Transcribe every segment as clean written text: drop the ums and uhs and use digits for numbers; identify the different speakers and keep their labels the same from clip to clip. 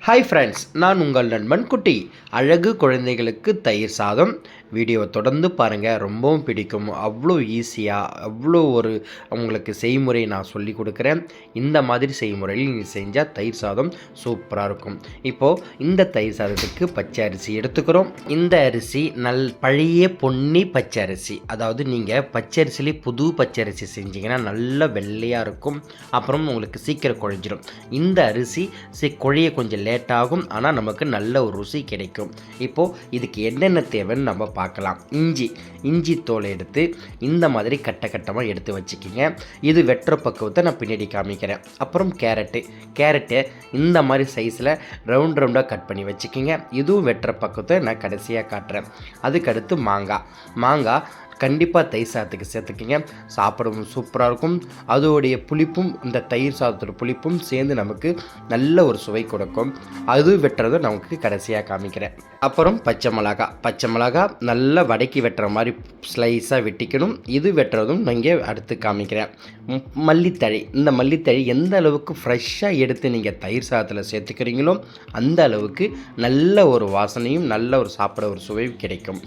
Speaker 1: Hi friends, நான் உங்கள் நண்பன் குட்டி. அழகு குழந்தைகளுக்கு தயிர் சாதம் வீடியோவை தொடர்ந்து பாருங்கள், ரொம்பவும் பிடிக்கும். அவ்வளோ ஈஸியாக அவ்வளோ உங்களுக்கு செய்முறை நான் சொல்லி கொடுக்குறேன். இந்த மாதிரி செய்முறையில் நீங்கள் செஞ்சால் தயிர் சாதம் சூப்பராக இருக்கும். இப்போது இந்த தயிர் சாதத்துக்கு பச்சை அரிசி எடுத்துக்கிறோம். இந்த அரிசி பழைய பொன்னி பச்சை அரிசி, அதாவது நீங்கள் பச்சை அரிசிலே புது பச்சை அரிசி செஞ்சிங்கன்னா நல்ல வெள்ளையாக இருக்கும். அப்புறம் உங்களுக்கு சீக்கிரம் குழஞ்சிடும். இந்த அரிசி குழைய கொஞ்சம் லேட்டாகும், ஆனால் நமக்கு நல்ல ஒரு ருசி கிடைக்கும். இப்போது இதுக்கு என்னென்ன தேவைன்னு நம்ம பார்க்கலாம். இஞ்சி தோலை எடுத்து இந்த மாதிரி கட்டமாக எடுத்து வச்சுக்கிங்க. இது வெட்டுற பக்குவத்தை நான் பின்னாடி காமிக்கிறேன். அப்புறம் கேரட்டு இந்த மாதிரி சைஸில் ரவுண்டாக கட் பண்ணி வச்சுக்கிங்க. இதுவும் வெட்டுற பக்குவத்தை நான் கடைசியாக காட்டுறேன். அதுக்கடுத்து மாங்காய் கண்டிப்பாக தயிர் சாதத்துக்கு சேர்த்துக்கிங்க. சாப்பிடவும் சூப்பராக இருக்கும். அதோடைய புளிப்பும் இந்த தயிர் சாதத்தோட புளிப்பும் சேர்ந்து நமக்கு நல்ல ஒரு சுவை கொடுக்கும். அது வெட்டுறதை நமக்கு கடைசியாக காமிக்கிறேன். அப்புறம் பச்சை மிளகா நல்லா வடக்கி வெட்டுற மாதிரி ஸ்லைஸாக வெட்டிக்கணும். இது வெட்டுறதும் நான் இங்கே அடுத்து காமிக்கிறேன். மல்லித்தழை, இந்த மல்லித்தழை எந்த அளவுக்கு ஃப்ரெஷ்ஷாக எடுத்து நீங்கள் தயிர் சாதத்தில் சேர்த்துக்கிறீங்களோ அந்த அளவுக்கு நல்ல ஒரு வாசனையும் நல்ல ஒரு சாப்பிட ஒரு சுவையும் கிடைக்கும்.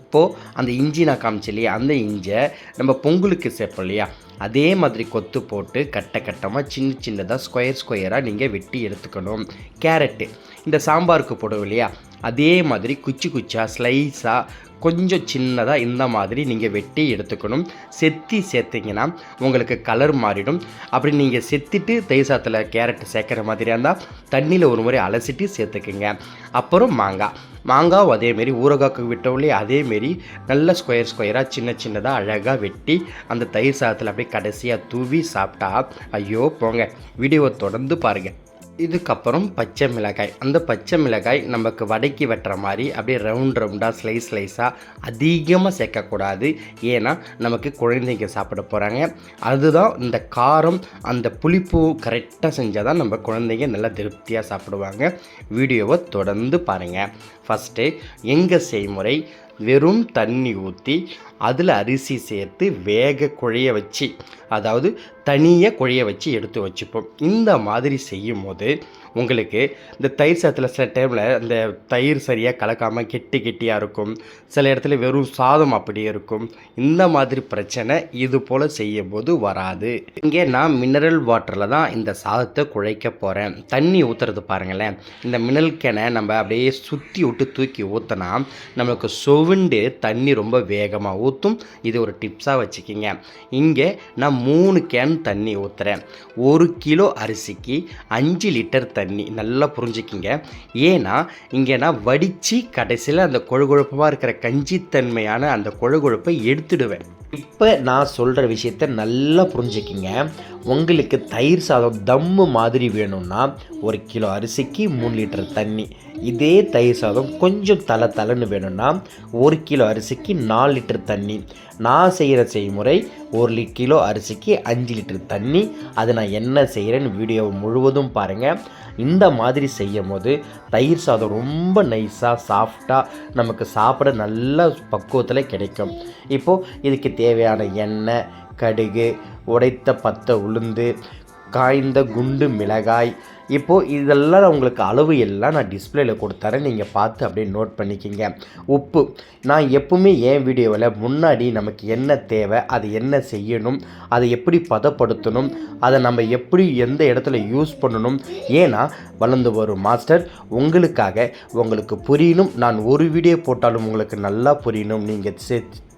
Speaker 1: இப்போது அந்த இஞ்சி நான் காமிச்சேன் இல்லையா, அந்த இஞ்சியை நம்ம பொங்கலுக்கு சேர்ப்போம் இல்லையா, அதே மாதிரி கொத்து போட்டு கட்டமாக சின்னதாக ஸ்கொயராக நீங்கள் வெட்டி எடுத்துக்கணும். கேரட்டு இந்த சாம்பாருக்கு போடுவோம் இல்லையா, அதே மாதிரி குச்சியாக ஸ்லைஸாக கொஞ்சம் சின்னதாக இந்த மாதிரி நீங்கள் வெட்டி எடுத்துக்கணும். சேர்த்திங்கன்னா உங்களுக்கு கலர் மாறிடும். அப்படி நீங்கள் செத்திட்டு தயிர் சாதத்தில் கேரட்டு சேர்க்குற மாதிரியாக இருந்தால் தண்ணியில் ஒரு முறை அலசிட்டு சேர்த்துக்குங்க. அப்புறம் மாங்காய் அதேமாரி ஊறுகாய்க்கு விட்டோம்லே அதேமாரி நல்ல ஸ்கொயராக சின்னதாக அழகாக வெட்டி அந்த தயிர் சாதத்தில் அப்படியே கடைசியாக தூவி சாப்பிட்டா ஐயோ போங்க. வீடியோவை தொடர்ந்து பாருங்கள். இதுக்கப்புறம் பச்சை மிளகாய், அந்த பச்சை மிளகாய் நமக்கு வடக்கி வெட்டுற மாதிரி அப்படியே ரவுண்டாக ஸ்லைஸாக அதிகமாக சேர்க்கக்கூடாது. ஏன்னா நமக்கு குழந்தைங்க சாப்பிட போகிறாங்க. அதுதான் இந்த காரம் அந்த புளிப்பு கரெக்டாக செஞ்சால் தான் நம்ம குழந்தைங்க நல்லா திருப்தியாக சாப்பிடுவாங்க. வீடியோவை தொடர்ந்து பாருங்கள். ஃபஸ்ட்டு எங்கள் செய்முறை வெறும் தண்ணி ஊற்றி அதில் அரிசி சேர்த்து வேக குழைய வச்சு, அதாவது தனியாக குழைய வச்சு எடுத்து வச்சுப்போம். இந்த மாதிரி செய்யும் போது உங்களுக்கு இந்த தயிர் சாதத்தில் சில டைமில் அந்த தயிர் சரியாக கலக்காமல் கெட்டியாக இருக்கும். சில இடத்துல வெறும் சாதம் அப்படியே இருக்கும். இந்த மாதிரி பிரச்சனை இது போல் செய்யும் போது வராது. இங்கே நான் மினரல் வாட்டரில் தான் இந்த சாதத்தை குழைக்க போகிறேன். தண்ணி ஊற்றுறது பாருங்களேன், இந்த மினரல் கேனை நம்ம அப்படியே சுற்றி விட்டு தூக்கி ஊற்றினா நம்மளுக்கு சொவுண்டு தண்ணி ரொம்ப வேகமாக ஊற்றும். இது ஒரு டிப்ஸாக வச்சுக்கிங்க. இங்கே நான் 3 கேன் தண்ணி ஊற்றுறேன். 1 கிலோ அரிசிக்கு 5 லிட்டர் தண்ணி. நல்லா புரிஞ்சுக்கிங்க. ஏன்னா இங்கே நான் வடித்து கடைசியில் அந்த கொழுகொழுப்பாக இருக்கிற கஞ்சித்தன்மையான அந்த கொழுகொழுப்பை எடுத்துடுவேன். இப்போ நான் சொல்கிற விஷயத்த நல்லா புரிஞ்சுக்கிங்க. உங்களுக்கு தயிர் சாதம் தம்மு மாதிரி வேணும்னா 1 கிலோ அரிசிக்கு 3 லிட்டர் தண்ணி. இதே தயிர் சாதம் கொஞ்சம் தலைன்னு வேணும்னா 1 கிலோ அரிசிக்கு 4 லிட்டர் தண்ணி. நான் செய்கிற செய்முறை 1 கிலோ அரிசிக்கு 5 லிட்டர் தண்ணி. அது நான் என்ன செய்கிறேன்னு வீடியோ முழுவதும் பாருங்கள். இந்த மாதிரி செய்யும் போது தயிர் சாதம் ரொம்ப நைஸாக சாஃப்டாக நமக்கு சாப்பிட நல்ல பக்குவத்தில் கிடைக்கும். இப்போது இதுக்கு தேவையான எண்ணெய், கடுகு, உடைத்த பத்தை உளுந்து, காய்ந்த குண்டு மிளகாய். இப்போது இதெல்லாம் உங்களுக்கு அளவு எல்லாம் நான் டிஸ்பிளேயில் கொடுத்தரேன், நீங்கள் பார்த்து அப்படியே நோட் பண்ணிக்கிங்க. உப்பு நான் எப்பவுமே என் வீடியோவில் முன்னாடி நமக்கு என்ன தேவை, அது என்ன செய்யணும், அதை எப்படி பதப்படுத்தணும், அதை நம்ம எப்படி எந்த இடத்துல யூஸ் பண்ணணும். ஏன்னா வளர்ந்து வரும் மாஸ்டர் உங்களுக்கு புரியணும். நான் ஒரு வீடியோ போட்டாலும் உங்களுக்கு நல்லா புரியணும், நீங்கள்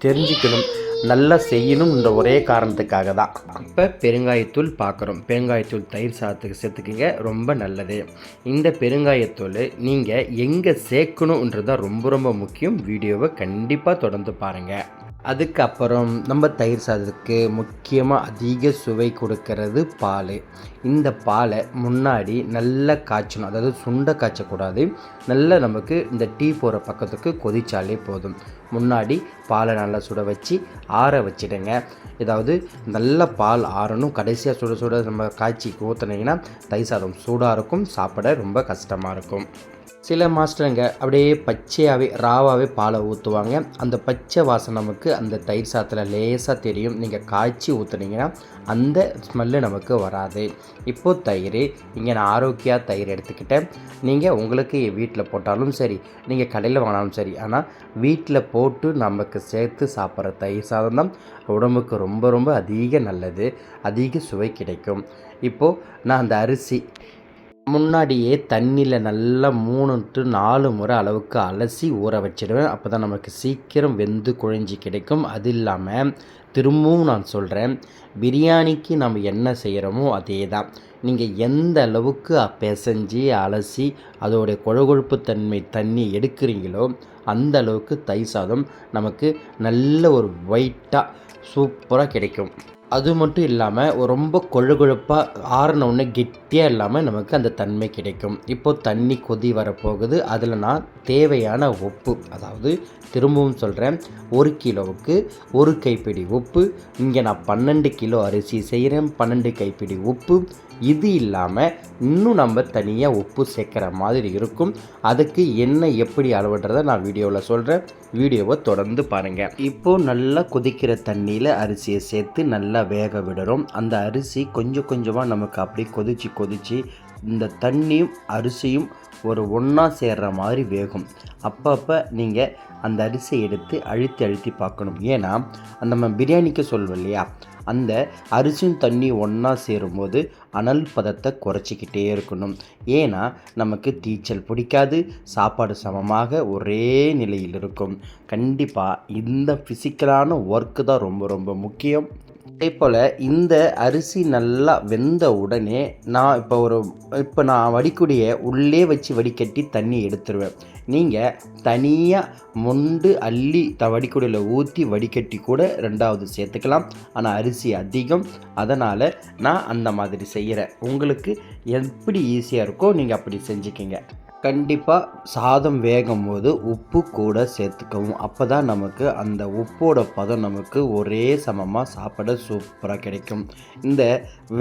Speaker 1: தெரிஞ்சுக்கணும், நல்லா செய்யணும்ன்ற ஒரே காரணத்துக்காக தான். இப்போ பெருங்காயத்தூள் பார்க்குறோம். பெருங்காயத்தூள் தயிர் சாதத்துக்கு சேர்த்துக்கிங்க, ரொம்ப நல்லது. இந்த பெருங்காயத்தூள் நீங்கள் எங்கே சேர்க்கணுன்றது தான் ரொம்ப முக்கியம். வீடியோவை கண்டிப்பாக தொடர்ந்து பாருங்கள். அதுக்கப்புறம் நம்ம தயிர் சாதத்துக்கு முக்கியமாக அதிக சுவை கொடுக்கறது பால். இந்த பாலை முன்னாடி நல்லா காய்ச்சணும், அதாவது சுண்ட காய்ச்சக்கூடாது. நல்லா நமக்கு இந்த டீ போகிற பக்கத்துக்கு கொதிச்சாலே போதும். முன்னாடி பாலை நல்லா சுட வச்சு ஆற வச்சிடுங்க. ஏதாவது நல்ல பால் ஆறணும். கடைசியாக சுட நம்ம காய்ச்சி ஊற்றினீங்கன்னா தயிர் சாதம் சூடாக இருக்கும், சாப்பிட ரொம்ப கஷ்டமாக இருக்கும். சில மாஸ்டருங்க அப்படியே பச்சையாகவே ராவாகவே பாலை ஊற்றுவாங்க. அந்த பச்சை வாசனை நமக்கு நமக்கு அந்த தயிர் சாதத்தில் லேசாக தெரியும். நீங்கள் காய்ச்சி ஊற்றுனீங்கன்னா அந்த ஸ்மெல்லு நமக்கு வராது. இப்போது தயிர் இங்கே நான் ஆரோக்கியா தயிர் எடுத்துக்கிட்டேன். நீங்கள் உங்களுக்கு வீட்டில் போட்டாலும் சரி, நீங்கள் கடையில் வாங்கினாலும் சரி, ஆனால் வீட்டில் போட்டு நமக்கு சேர்த்து சாப்பிட்ற தயிர் சாதம் தான் உடம்புக்கு ரொம்ப ரொம்ப அதிக நல்லது, அதிக சுவை கிடைக்கும். இப்போது நான் அந்த அரிசி முன்னாடியே தண்ணியில் நல்லா 3 to 4 முறை அளவுக்கு அலசி ஊற வச்சிடுவேன். அப்போ தான் நமக்கு சீக்கிரம் வெந்து குழஞ்சி கிடைக்கும். அது இல்லாமல் திரும்பவும் நான் சொல்கிறேன், பிரியாணிக்கு நம்ம என்ன செய்கிறோமோ அதே தான். நீங்கள் எந்த அளவுக்கு பிசைஞ்சு அலசி அதோடைய கொழுகொழுப்பு தன்மை தண்ணி எடுக்கிறீங்களோ அந்த அளவுக்கு தயிர் சாதம் நமக்கு நல்ல ஒரு ஒயிட்டாக சூப்பராக கிடைக்கும். அது மட்டும் இல்லாமல் ரொம்ப கொழுகொழுப்பாக ஆறின உடனே கெட்டியாக இல்லாமல் நமக்கு அந்த தன்மை கிடைக்கும். இப்போது தண்ணி கொதி வரப்போகுது. அதில் நான் தேவையான உப்பு, அதாவது திரும்பவும் சொல்கிறேன், 1 கிலோவுக்கு 1 கைப்பிடி உப்பு. இங்கே நான் 12 கிலோ அரிசி செய்கிறேன், 12 கைப்பிடி உப்பு. இது இல்லாமல் இன்னும் நம்ம தனியாக உப்பு சேர்க்குற மாதிரி இருக்கும். அதுக்கு என்ன எப்படி அளவுன்றதை நான் வீடியோவில் சொல்கிறேன். வீடியோவை தொடர்ந்து பாருங்கள். இப்போது நல்லா கொதிக்கிற தண்ணியில் அரிசியை சேர்த்து நல்லா வேக விடுறோம். அந்த அரிசி கொஞ்சம் கொஞ்சமாக நமக்கு அப்படி கொதித்து இந்த தண்ணியும் அரிசியும் ஒரு ஒன்றா சேர்கிற மாதிரி வேகும். அப்பப்போ நீங்கள் அந்த அரிசியை எடுத்து அழுத்தி பார்க்கணும். ஏன்னா நம்ம பிரியாணிக்கு சொல்லுவோம் இல்லையா, அந்த அரிசியும் தண்ணி ஒன்றா சேரும்போது அனல் பதத்தை குறைச்சிக்கிட்டே இருக்கணும். ஏன்னா நமக்கு தீச்சல் பிடிக்காது, சாப்பாடு சமமாக ஒரே நிலையில் இருக்கும். கண்டிப்பாக இந்த ஃபிசிக்கலான ஒர்க்கு தான் ரொம்ப ரொம்ப முக்கியம். அதே போல் இந்த அரிசி நல்லா வெந்த உடனே இப்போ நான் வடிகட்டியை உள்ளே வச்சு வடிகட்டி தண்ணி எடுத்துருவேன். நீங்கள் தனியாக மொண்டு அள்ளி வடிகட்டியில் ஊற்றி வடிகட்டி கூட 2வது சேர்த்துக்கலாம். ஆனால் அரிசி அதிகம், அதனால் நான் அந்த மாதிரி செய்கிறேன். உங்களுக்கு எப்படி ஈஸியாக இருக்கோ நீங்கள் அப்படி செஞ்சுக்கிங்க. கண்டிப்பாக சாதம் வேகும் போது உப்பு கூட சேர்த்துக்கவும். அப்போ தான் நமக்கு அந்த உப்போட பதம் நமக்கு ஒரே சமமாக சாப்பிட சூப்பராக கிடைக்கும். இந்த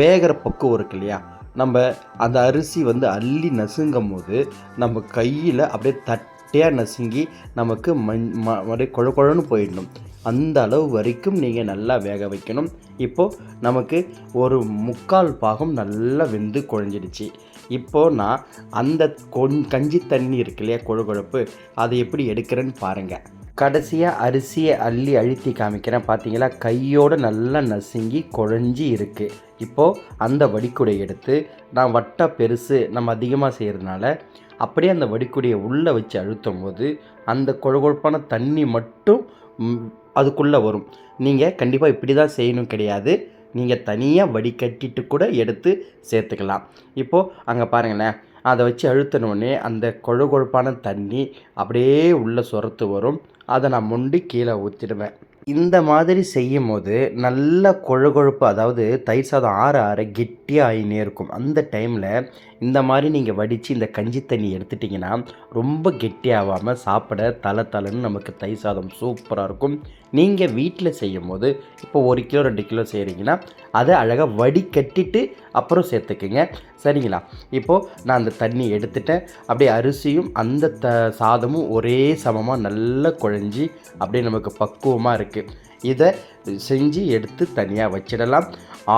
Speaker 1: வேகிற பக்குவம் இருக்கு இல்லையா, நம்ம அந்த அரிசி அள்ளி நசுங்கும் போது நம்ம கையில் அப்படியே தட்டையாக நசுங்கி நமக்கு அப்படியே குழன்னு போயிடணும். அந்த அளவு வரைக்கும் நீங்கள் நல்லா வேக வைக்கணும். இப்போது நமக்கு ஒரு 3/4 பாகம் நல்லா வெந்து குழஞ்சிடுச்சு. இப்போது நான் அந்த கஞ்சி தண்ணி இருக்கு இல்லையா, கொழுப்பு, அதை எப்படி எடுக்கிறேன்னு பாருங்கள். கடைசியாக அரிசியை அள்ளி அழுத்தி காமிக்கிறேன். பார்த்தீங்களா, கையோடு நல்லா நசுங்கி குழஞ்சி இருக்குது. இப்போது அந்த வடிகுடையை எடுத்து நான் பெருசு நம்ம அதிகமாக செய்கிறதுனால அப்படியே அந்த வடிகுடையை உள்ளே வச்சு அழுத்தும் போது அந்த கொழுப்பான தண்ணி மட்டும் அதுக்குள்ளே வரும். நீங்கள் கண்டிப்பாக இப்படி தான் செய்யணும் கிடையாது, நீங்கள் தனியாக வடிகட்டிட்டு கூட எடுத்து சேர்த்துக்கலாம். இப்போது அங்கே பாருங்களேன், அதை வச்சு அழுத்தினோடனே அந்த கொழுப்பான தண்ணி அப்படியே உள்ளே சொரத்து வரும். அதை நான் மொண்டி கீழே ஊற்றிடுவேன். இந்த மாதிரி செய்யும் போது நல்ல கொழுப்பு, அதாவது தயிர் சாதம் ஆற கெட்டியாக ஆகினே இருக்கும். அந்த டைமில் இந்த மாதிரி நீங்கள் வடித்து இந்த கஞ்சி தண்ணி எடுத்துட்டிங்கன்னா ரொம்ப கெட்டியாகாமல் சாப்பிட தலைன்னு நமக்கு தயிர் சாதம் சூப்பராக இருக்கும். நீங்கள் வீட்டில் செய்யும் போது இப்போ 1 கிலோ 2 கிலோ செய்கிறீங்கன்னா அதை அழகாக வடிகட்டிட்டு அப்புறம் சேர்த்துக்குங்க, சரிங்களா? இப்போது நான் அந்த தண்ணி எடுத்துட்டேன். அப்படியே அரிசியும் அந்த சாதமும் ஒரே சமமாக நல்லா குழஞ்சி அப்படியே நமக்கு பக்குவமாக இருக்குது. இதை செஞ்சு எடுத்து தனியாக வச்சிடலாம்.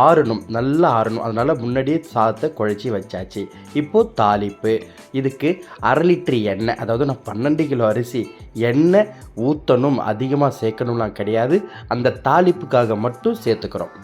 Speaker 1: ஆறணும், நல்லா ஆறணும். அதனால் முன்னாடியே சாதத்தை குழச்சி வச்சாச்சு. இப்போது தாளிப்பு. இதுக்கு 1/2 லிட்டர் எண்ணெய், அதாவது நான் 12 கிலோ அரிசி, எண்ணெய் ஊற்றணும் அதிகமாக சேர்க்கணும்லாம் கிடையாது, அந்த தாளிப்புக்காக மட்டும் சேர்த்துக்கிறோம்.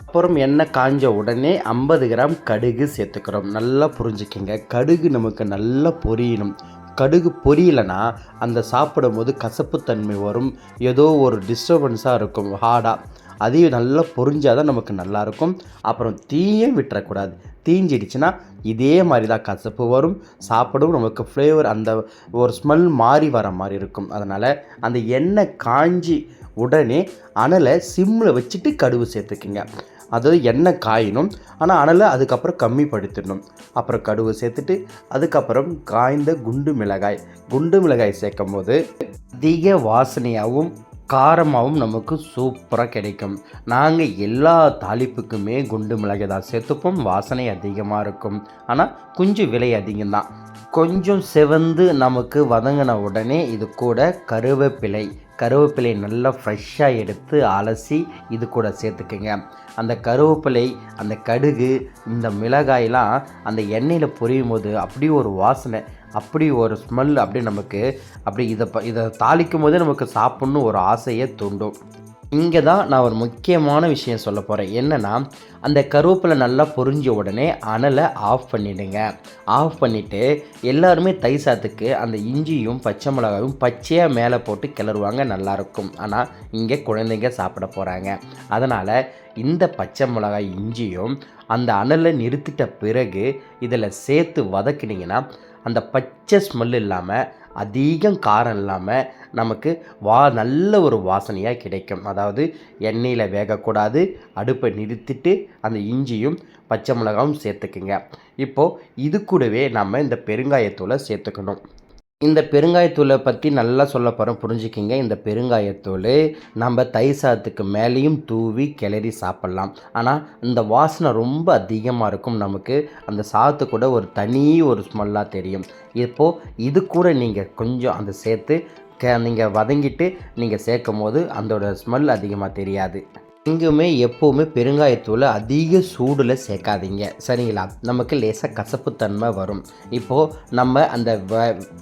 Speaker 1: அப்புறம் எண்ணெய் காஞ்ச உடனே 50 கிராம் கடுகு சேர்த்துக்கிறோம். நல்லா புரிஞ்சுக்கிங்க, கடுகு நமக்கு நல்லா பொரியணும். கடுகு பொரியலைன்னா அந்த சாப்பிடும் போது கசப்புத்தன்மை வரும், ஏதோ ஒரு டிஸ்டர்பன்ஸாக இருக்கும், ஹார்டாக. அதையும் நல்லா பொரிஞ்சால் தான் நமக்கு நல்லாயிருக்கும். அப்புறம் தீயும் விட்டுறக்கூடாது. தீஞ்சிடுச்சுன்னா இதே மாதிரி தான் கசப்பு வரும், சாப்பிடும் நமக்கு ஃப்ளேவர் அந்த ஒரு ஸ்மெல் மாறி வர மாதிரி இருக்கும். அதனால் அந்த எண்ணெய் காஞ்சி உடனே அனலை சிம்மில் வச்சுட்டு கடுகு சேர்த்துக்குங்க. அதாவது எண்ணெய் காயணும், ஆனால் அனலை அதுக்கப்புறம் கம்மிப்படுத்திடணும். அப்புறம் கடுகு சேர்த்துட்டு அதுக்கப்புறம் காய்ந்த குண்டு மிளகாய் சேர்க்கும் போது அதிக வாசனையாகவும் காரமாகவும் நமக்கு சூப்பராக கிடைக்கும். நாங்கள் எல்லா தாளிப்புக்குமே குண்டு மிளகாய் தான் சேர்த்துப்போம். வாசனை அதிகமாக இருக்கும், ஆனால் கொஞ்சம் விலை அதிகம்தான். கொஞ்சம் செவந்து நமக்கு வதங்கின உடனே இது கூட கருவேப்பிலை கருவேப்பிலை நல்லா ஃப்ரெஷ்ஷாக எடுத்து அலசி இது கூட சேர்த்துக்குங்க. அந்த கருவேப்பிலை, அந்த கடுகு, இந்த மிளகாயெலாம் அந்த எண்ணெயில் பொரியும் போது அப்படி ஒரு வாசனை, அப்படி ஒரு ஸ்மெல், அப்படி நமக்கு அப்படி இதை தாளிக்கும் போதே நமக்கு சாப்பிட்ணும் ஒரு ஆசையை தூண்டும். இங்கே தான் நான் ஒரு முக்கியமான விஷயம் சொல்ல போகிறேன். என்னென்னா, அந்த கருவேப்பிலை நல்லா பொரிஞ்ச உடனே அனலை ஆஃப் பண்ணிவிடுங்க. ஆஃப் பண்ணிவிட்டு எல்லாருமே தயிர் சாதத்துக்கு அந்த இஞ்சியும் பச்சை மிளகாயும் பச்சையாக மேலே போட்டு கிளறுவாங்க, நல்லாயிருக்கும். ஆனால் இங்கே குழந்தைங்க சாப்பிட போகிறாங்க. அதனால் இந்த பச்சை மிளகாய் இஞ்சியும் அந்த அனலை நிறுத்திட்ட பிறகு இதில் சேர்த்து வதக்கினீங்கன்னா அந்த பச்சை ஸ்மெல் இல்லாமல், அதிகம் காரம் இல்லாமல் நமக்கு நல்ல ஒரு வாசனையாக கிடைக்கும். அதாவது எண்ணெயில் வேகக்கூடாது, அடுப்பை நிறுத்திட்டு அந்த இஞ்சியும் பச்சை மிளகாயும் சேர்த்துக்குங்க. இப்போது இது கூடவே நம்ம இந்த பெருங்காயத்தூளை சேர்த்துக்கணும். இந்த பெருங்காயத்தூளை பற்றி நல்லா சொல்ல போகிறோம், புரிஞ்சுக்கிங்க. இந்த பெருங்காயத்தூள் நம்ம தயிர் சாதத்துக்கு மேலேயும் தூவி கிளறி சாப்பிட்லாம். ஆனால் இந்த வாசனை ரொம்ப அதிகமாக இருக்கும், நமக்கு அந்த சாதத்து கூட ஒரு தனி ஒரு ஸ்மெல்லாக தெரியும். இப்போது இது கூட நீங்கள் கொஞ்சம் அந்த சேர்த்து நீங்கள் வதங்கிட்டு நீங்கள் சேர்க்கும் போது அதோட ஸ்மெல் அதிகமாக தெரியாது. எங்குமே எப்போவுமே பெருங்காயத்தூள் அதிக சூடில் சேர்க்காதீங்க, சரிங்களா? நமக்கு லேசாக கசப்புத்தன்மை வரும். இப்போது நம்ம அந்த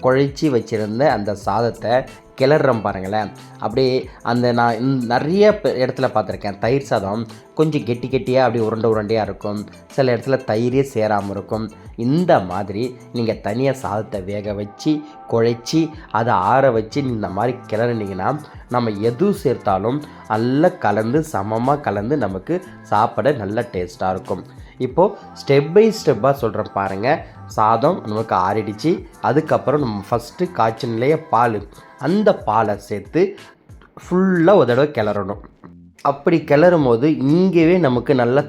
Speaker 1: குழைச்சி வச்சுருந்த அந்த சாதத்தை கிளறுறோம் பாருங்களேன், அப்படியே அந்த நான் நிறைய இடத்துல பார்த்துருக்கேன், தயிர் சாதம் கொஞ்சம் கெட்டி கெட்டியாக அப்படி உருண்டை உருண்டையாக இருக்கும், சில இடத்துல தயிரே சேராமல் இருக்கும். இந்த மாதிரி நீங்கள் தனியாக சாதத்தை வேக வச்சு குழைச்சி அதை ஆற வச்சு இந்த மாதிரி கிளறினீங்கன்னா நம்ம எது சேர்த்தாலும் நல்லா கலந்து சமமாக கலந்து நமக்கு சாப்பிட நல்ல டேஸ்ட்டாக இருக்கும். இப்போது ஸ்டெப் பை ஸ்டெப்பாக சொல்கிறேன் பாருங்கள். சாதம் நமக்கு ஆறிடுச்சு, அதுக்கப்புறம் நம்ம ஃபஸ்ட்டு காய்ச்சினிலேயே பால், அந்த பாலை சேர்த்து ஃபுல்லாக ஒரு தடவை கிளறணும். அப்படி கிளறும் போது இங்கேயே நமக்கு நல்ல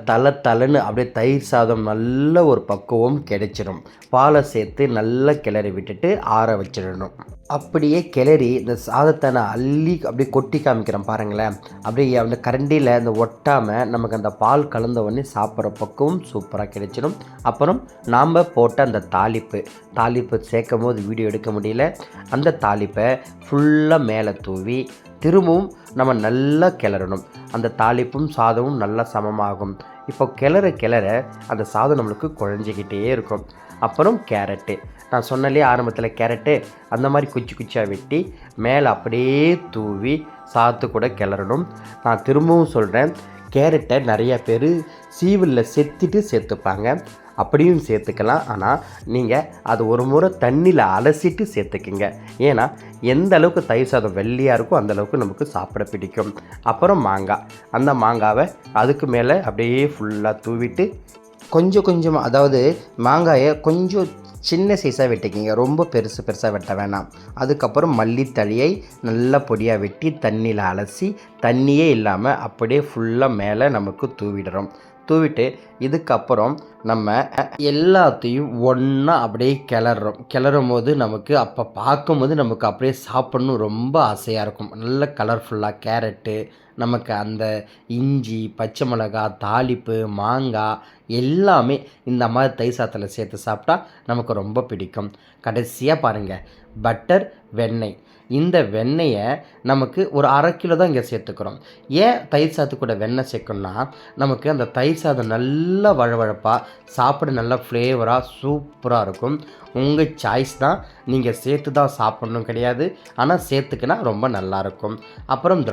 Speaker 1: தலைன்னு அப்படியே தயிர் சாதம் நல்ல ஒரு பக்குவம் கிடைச்சிடும். பாலை சேர்த்து நல்லா கிளறி விட்டுட்டு ஆற வச்சிடணும். அப்படியே கிளறி இந்த சாதத்தை நான் அள்ளி அப்படியே கொட்டி காமிக்கிறேன் பாருங்களேன். அப்படியே அந்த கரண்டியில் அந்த ஒட்டாமல் நமக்கு அந்த பால் கலந்த உடனே சாப்பிட்ற பக்குவம் சூப்பராக கிடைச்சிடும். அப்புறம் நாம் போட்ட அந்த தாளிப்பு சேர்க்கும் போது வீடியோ எடுக்க முடியல, அந்த தாளிப்பை ஃபுல்லாக மேலே தூவி திரும்பவும் நம்ம நல்லா கிளறணும். அந்த தாளிப்பும் சாதமும் நல்லா சமமாகும். இப்போ கிளற அந்த சாதம் நம்மளுக்கு குழஞ்சிக்கிட்டே இருக்கும். அப்புறம் கேரட்டு, நான் சொன்னாலே ஆரம்பத்தில் கேரட்டு அந்த மாதிரி குச்சியாக வெட்டி மேலே அப்படியே தூவி சாதத்து கூட கிளறணும். நான் திரும்பவும் சொல்கிறேன், கேரட்டை நிறையா பேர் சீவலில் செத்திட்டு சேர்த்துப்பாங்க, அப்படியும் சேர்த்துக்கலாம். ஆனால் நீங்கள் அது ஒரு முறை தண்ணியில் அலசிட்டு சேர்த்துக்குங்க. ஏன்னா எந்த அளவுக்கு தயிர் சாதம் வெள்ளையாக இருக்கோ அந்தளவுக்கு நமக்கு சாப்பிட பிடிக்கும். அப்புறம் மாங்காய், அந்த மாங்காவை அதுக்கு மேலே அப்படியே ஃபுல்லாக தூவிட்டு கொஞ்சமாக, அதாவது மாங்காயை கொஞ்சம் சின்ன சைஸாக வெட்டிக்கிங்க, ரொம்ப பெருசாக வெட்ட வேணாம். அதுக்கப்புறம் மல்லித்தழையை நல்லா பொடியாக வெட்டி தண்ணியில் அலசி தண்ணியே இல்லாமல் அப்படியே ஃபுல்லாக மேலே நமக்கு தூவிட்டு இதுக்கப்புறம் நம்ம எல்லாத்தையும் ஒன்றா அப்படியே கிளறும் போது நமக்கு அப்போ பார்க்கும்போது நமக்கு அப்படியே சாப்பிட்ணும் ரொம்ப ஆசையாக இருக்கும். நல்ல கலர்ஃபுல்லாக கேரட்டு, நமக்கு அந்த இஞ்சி, பச்சை மிளகாய், தாளிப்பு, மாங்காய் எல்லாமே இந்த மாதிரி தயிர் சாதத்தில் சேர்த்து சாப்பிட்டா நமக்கு ரொம்ப பிடிக்கும். கடைசியாக பாருங்கள், பட்டர், வெண்ணெய். இந்த வெண்ணெயை நமக்கு ஒரு 1/2 கிலோ தான் இங்கே சேர்த்துக்கிறோம். ஏன் தயிர் சாதத்து கூட வெண்ணெய் சேர்க்கணும்னா நமக்கு அந்த தயிர் சாதம் நல்லா வழவழப்பாக சாப்பிட நல்லா ஃப்ளேவராக சூப்பராக இருக்கும். உங்கள் சாய்ஸ் தான், நீங்கள் சேர்த்து தான் சாப்பிட்ணும் கிடையாது, ஆனால் சேர்த்துக்கினா ரொம்ப நல்லாயிருக்கும். அப்புறம்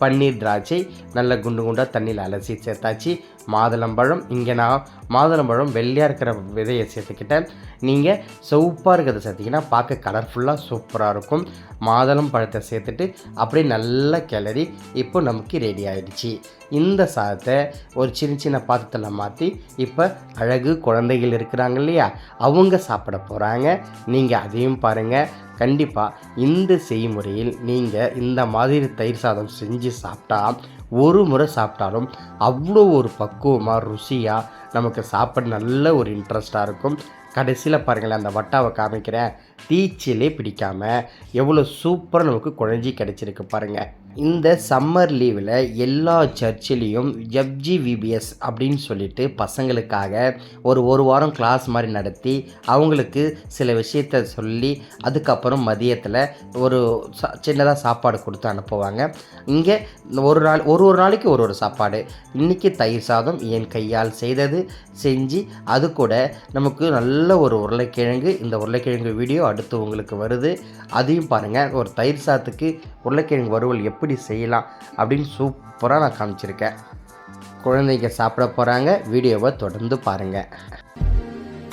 Speaker 1: பன்னீர் திராட்சை நல்ல குண்டாக தண்ணியில் அலசி சேர்த்தாச்சு. மாதுளம்பழம், இங்கே நான் மாதுளம்பழம் வெள்ளையாக இருக்கிற விதையை சேர்த்துக்கிட்டேன். நீங்கள் சிவப்பாக இருக்கிறத சேர்த்திங்கன்னா பார்க்க கலர்ஃபுல்லாக சூப்பராக இருக்கும். மாதுளம் பழத்தை சேர்த்துட்டு அப்படியே நல்லா கிளறி இப்போ நமக்கு ரெடி ஆகிடுச்சு. இந்த சாதத்தை ஒரு சின்ன பாத்திரத்தில் மாற்றி இப்போ அழகு குழந்தைகள் இருக்கிறாங்க இல்லையா, அவங்க சாப்பிட போகிறாங்க. நீங்கள் அதையும் பாருங்கள். கண்டிப்பாக இந்த செய்முறையில் நீங்கள் இந்த மாதிரி தயிர் சாதம் செஞ்சு சாப்பிட்டா ஒரு முறை சாப்பிட்டாலும் அவ்வளோ ஒரு பக்குவமாக ருசியாக நமக்கு சாப்பிட நல்ல ஒரு இன்ட்ரெஸ்டாக இருக்கும். கடைசியில் பாருங்களேன், அந்த வட்டாவை காமிக்கிறேன், தீச்சிலே பிடிக்காமல் எவ்வளோ சூப்பராக நமக்கு குழஞ்சி கிடச்சிருக்கு பாருங்கள். இந்த சம்மர் லீவில் எல்லா சர்ச்சிலையும் FGVBS அப்படின்னு சொல்லிட்டு பசங்களுக்காக ஒரு வாரம் கிளாஸ் மாதிரி நடத்தி அவங்களுக்கு சில விஷயத்த சொல்லி அதுக்கப்புறம் மதியத்தில் ஒரு சின்னதாக சாப்பாடு கொடுத்து அனுப்புவாங்க. இங்கே ஒரு நாளைக்கு ஒரு சாப்பாடு. இன்றைக்கி தயிர் சாதம் என் கையால் செஞ்சு அது கூட நமக்கு நல்ல ஒரு உருளைக்கிழங்கு, இந்த உருளைக்கிழங்கு வீடியோ அடுத்து உங்களுக்கு வருது, அதையும் பாருங்கள். ஒரு தயிர் சாதத்துக்கு உருளைக்கிழங்கு வறுவல் எப்படி செய்யலாம் அப்படின்னு சூப்பராக நான் காமிச்சிருக்கேன். குழந்தைங்க சாப்பிட போகிறாங்க, வீடியோவை தொடர்ந்து பாருங்கள்.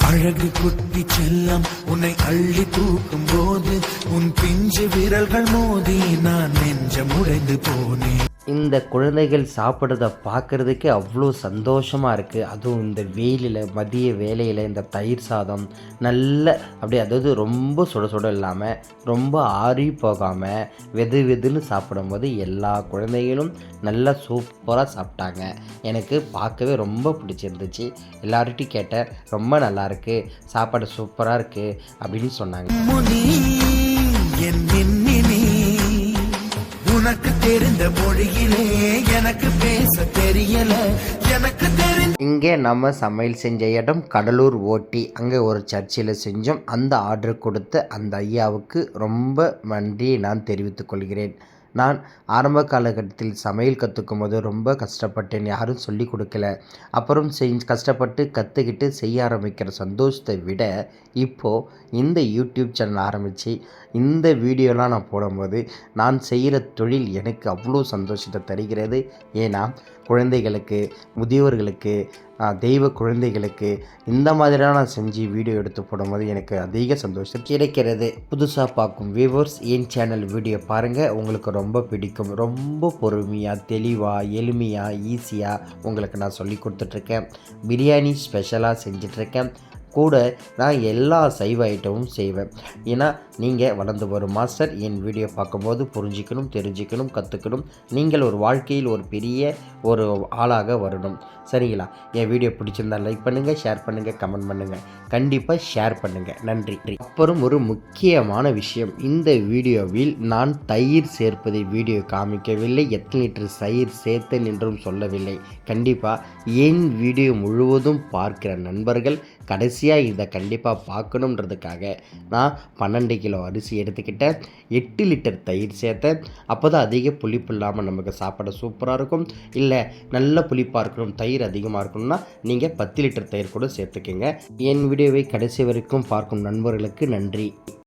Speaker 2: அழகு குட்டி செல்லம் உன்னை அள்ளி தூக்கும் போது உன் பிஞ்சு விரல்கள் மோதி நான் நெஞ்சம் உடைந்து போனேன்.
Speaker 1: இந்த குழந்தைகள் சாப்பிட்றத பார்க்குறதுக்கு அவ்வளோ சந்தோஷமாக இருக்குது. அதுவும் இந்த வெயிலில் மதிய வேலையில் இந்த தயிர் சாதம் நல்ல அப்படியே, அதாவது ரொம்ப சுட சுட இல்லாமல் ரொம்ப ஆறி போகாமல் வெதுன்னு சாப்பிடும்போது எல்லா குழந்தைகளும் நல்லா சூப்பராக சாப்பிட்டாங்க. எனக்கு பார்க்கவே ரொம்ப பிடிச்சிருந்துச்சு. எல்லார்கிட்டையும் கேட்டேன், ரொம்ப நல்லாயிருக்கு, சாப்பாடு சூப்பராக இருக்குது அப்படின்னு சொன்னாங்க. உனக்கு தெரிந்த மொழியிலே எனக்கு பேச தெரியல, எனக்கு இங்கே நம்ம சமையல் செஞ்ச இடம் கடலூர் ஓட்டி. அங்கே ஒரு சர்ச்சில் செஞ்சோம். அந்த ஆர்டர் கொடுத்த அந்த ஐயாவுக்கு ரொம்ப நன்றியை நான் தெரிவித்துக் கொள்கிறேன். நான் ஆரம்ப காலகட்டத்தில் சமையல் கற்றுக்கும் போது ரொம்ப கஷ்டப்பட்டேன். யாரும் சொல்லி கொடுக்கல. அப்புறம் கஷ்டப்பட்டு கற்றுக்கிட்டு செய்ய ஆரம்பிக்கிற சந்தோஷத்தை விட இப்போது இந்த யூடியூப் சேனல் ஆரம்பித்து இந்த வீடியோலாம் நான் போடும்போது நான் செய்கிற தொழில் எனக்கு அவ்வளோ சந்தோஷத்தை தருகிறது. ஏன்னா குழந்தைகளுக்கு, முதியோர்களுக்கு, தெய்வ குழந்தைகளுக்கு இந்த மாதிரிலாம் நான் செஞ்சு வீடியோ எடுத்து போடும்போது எனக்கு அதிக சந்தோஷம் கிடைக்கிறது. புதுசாக பார்க்கும் வியூவர்ஸ் என் சேனல் வீடியோ பாருங்கள், உங்களுக்கு ரொம்ப பிடிக்கும். ரொம்ப பொறுமையாக, தெளிவாக, எளிமையாக, ஈஸியாக உங்களுக்கு நான் சொல்லி கொடுத்துட்ருக்கேன். பிரியாணி ஸ்பெஷலாக செஞ்சிட்ருக்கேன். கூட நான் எல்லா சைவ ஐட்டமும் செய்வேன். ஏன்னா நீங்கள் வளர்ந்து வரும் மாஸ்டர் என் வீடியோ பார்க்கும்போது புரிஞ்சிக்கணும், தெரிஞ்சுக்கணும், கற்றுக்கணும். நீங்கள் ஒரு வாழ்க்கையில் ஒரு பெரிய ஒரு ஆளாக வரணும். சரிங்களா? என் வீடியோ பிடிச்சிருந்தால் லைக் பண்ணுங்கள், ஷேர் பண்ணுங்கள், கமெண்ட் பண்ணுங்கள். கண்டிப்பாக ஷேர் பண்ணுங்கள். நன்றி. அப்புறம் ஒரு முக்கியமான விஷயம், இந்த வீடியோவில் நான் தயிர் சேர்ப்பதை வீடியோ காமிக்கவில்லை. எத்தனை லிட்டர் தயிர் சேர்த்தேன் என்றும் சொல்லவில்லை. கண்டிப்பாக என் வீடியோ முழுவதும் பார்க்கிற நண்பர்கள் கடைசியாக இதை கண்டிப்பாக பார்க்கணுன்றதுக்காக நான் 12 கிலோ அரிசி எடுத்துக்கிட்டேன், 8 லிட்டர் தயிர் சேர்த்தேன். அப்போ தான் அதிக புளிப்பு இல்லாமல் நமக்கு சாப்பாடு சூப்பராக இருக்கும். இல்லை நல்ல புளிப்பாக இருக்கணும், தயிர் அதிகமாக இருக்கணும்னா நீங்கள் 10 லிட்டர் தயிர் கூட சேர்த்துக்கோங்க. என் வீடியோவை கடைசி வரைக்கும் பார்க்கும் நண்பர்களுக்கு நன்றி.